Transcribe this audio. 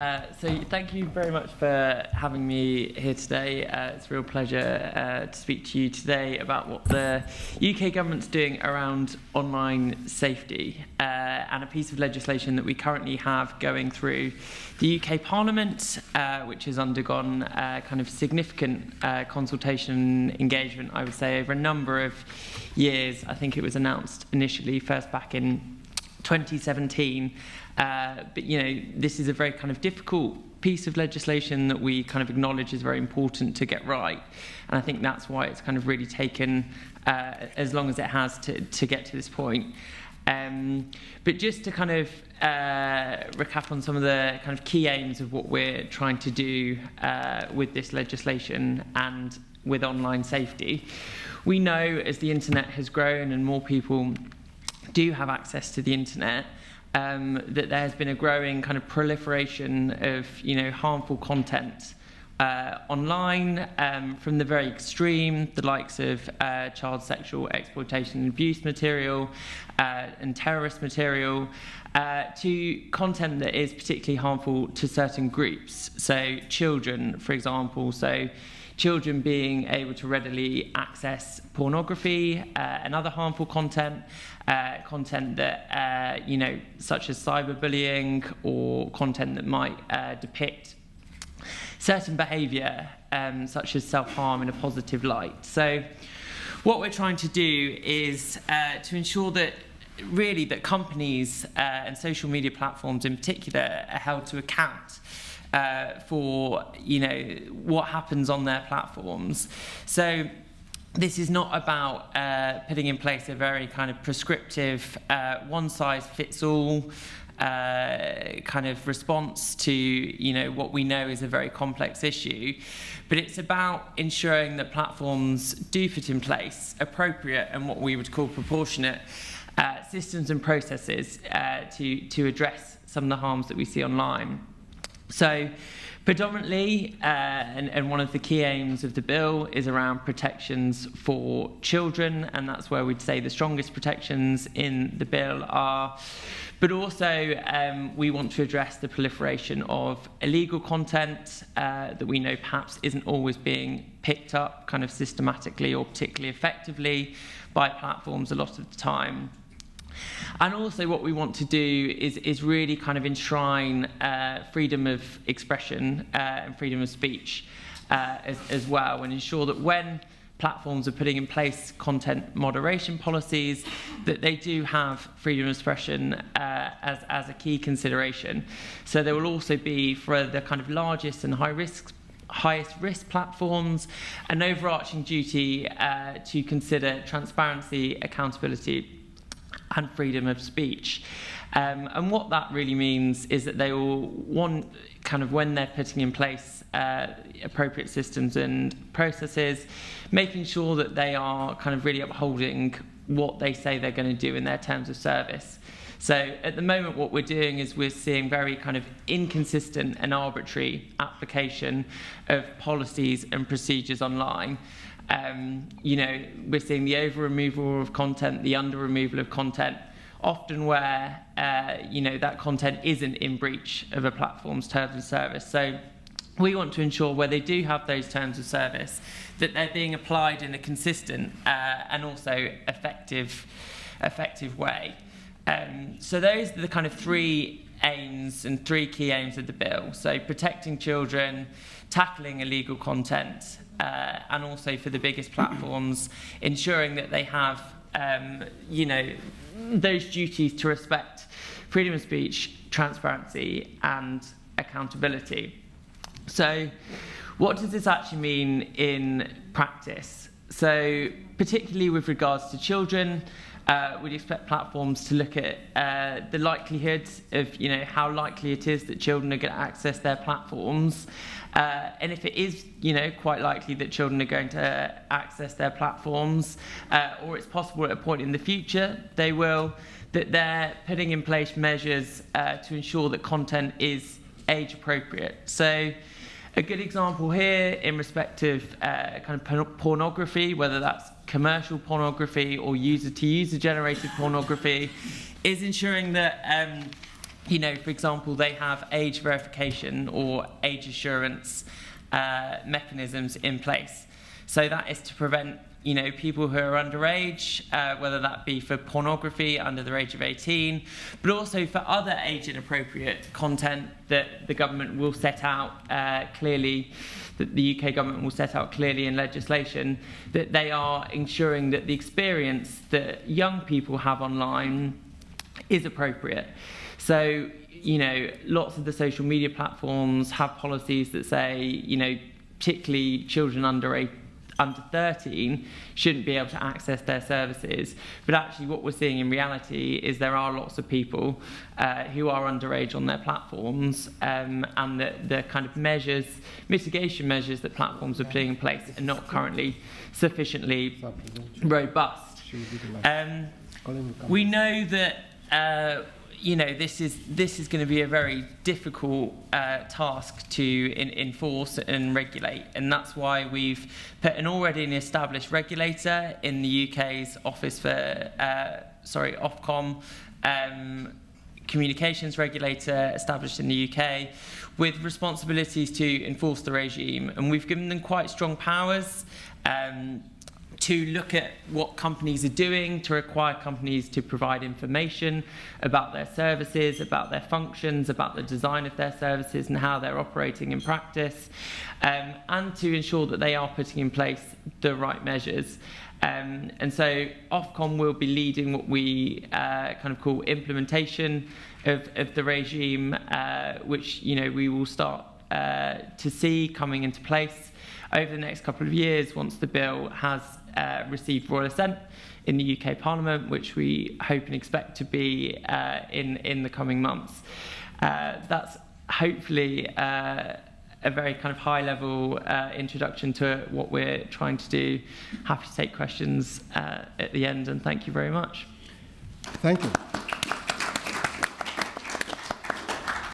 So thank you very much for having me here today. It's a real pleasure to speak to you today about what the UK government's doing around online safety and a piece of legislation that we currently have going through the UK Parliament, which has undergone kind of significant consultation engagement, I would say, over a number of years. I think it was announced initially first back in 2017. But, you know, this is a very kind of difficult piece of legislation that we kind of acknowledge is very important to get right. And I think that's why it's kind of really taken as long as it has to get to this point. But just to kind of recap on some of the kind of key aims of what we're trying to do with this legislation and with online safety. We know as the internet has grown and more people do have access to the internet, that there has been a growing kind of proliferation of, you know, harmful content online, from the very extreme, the likes of child sexual exploitation and abuse material and terrorist material, to content that is particularly harmful to certain groups. So children, for example, so children being able to readily access pornography and other harmful content, content that, you know, such as cyberbullying or content that might depict certain behaviour, such as self-harm in a positive light. So what we're trying to do is to ensure that really that companies and social media platforms in particular are held to account for, you know, what happens on their platforms. So this is not about putting in place a very kind of prescriptive, one-size-fits-all kind of response to, you know, what we know is a very complex issue, but it's about ensuring that platforms do put in place appropriate and what we would call proportionate systems and processes to address some of the harms that we see online. So predominantly, and one of the key aims of the bill is around protections for children, and that's where we'd say the strongest protections in the bill are. But also, we want to address the proliferation of illegal content that we know perhaps isn't always being picked up kind of systematically or particularly effectively by platforms a lot of the time. And also what we want to do is really kind of enshrine freedom of expression and freedom of speech as well, and ensure that when platforms are putting in place content moderation policies, that they do have freedom of expression as a key consideration. So there will also be, for the kind of largest and highest risk platforms, an overarching duty to consider transparency, accountability, and freedom of speech. And what that really means is that they will want, kind of when they're putting in place appropriate systems and processes, making sure that they are kind of really upholding what they say they're going to do in their terms of service. So at the moment what we're doing is we're seeing very kind of inconsistent and arbitrary application of policies and procedures online. You know, we're seeing the over-removal of content, the under-removal of content, often where, you know, that content isn't in breach of a platform's terms of service. So we want to ensure where they do have those terms of service, that they're being applied in a consistent and also effective way. So those are the kind of three aims and three key aims of the bill. So protecting children, tackling illegal content, and also for the biggest platforms, ensuring that they have, you know, those duties to respect freedom of speech, transparency, and accountability. So what does this actually mean in practice? So particularly with regards to children, we'd expect platforms to look at the likelihood of, you know, how likely it is that children are going to access their platforms. And if it is, you know, quite likely that children are going to access their platforms, or it's possible at a point in the future they will, that they're putting in place measures to ensure that content is age appropriate. So a good example here in respect of kind of pornography, whether that's commercial pornography or user-to-user generated pornography, is ensuring that you know, for example, they have age verification or age assurance mechanisms in place. So that is to prevent, you know, people who are underage, whether that be for pornography under the age of 18, but also for other age-inappropriate content that the government will set out clearly, that the UK government will set out clearly in legislation, that they are ensuring that the experience that young people have online is appropriate. So, you know, lots of the social media platforms have policies that say, you know, particularly children under 13 shouldn't be able to access their services. But actually what we're seeing in reality is there are lots of people who are underage on their platforms, and that the kind of measures, mitigation measures that platforms are putting in place are not currently sufficiently robust. We know that you know, this is going to be a very difficult task to enforce and regulate, and that's why we've put an already established regulator in the UK's Office for Ofcom, communications regulator established in the UK, with responsibilities to enforce the regime, and we've given them quite strong powers. To look at what companies are doing, to require companies to provide information about their services, about their functions, about the design of their services and how they're operating in practice, and to ensure that they are putting in place the right measures. And so Ofcom will be leading what we kind of call implementation of the regime, which, you know, we will start to see coming into place over the next couple of years once the bill has received royal assent in the UK Parliament, which we hope and expect to be in the coming months. That's hopefully a very kind of high-level introduction to what we're trying to do. Happy to take questions at the end, and thank you very much. Thank you.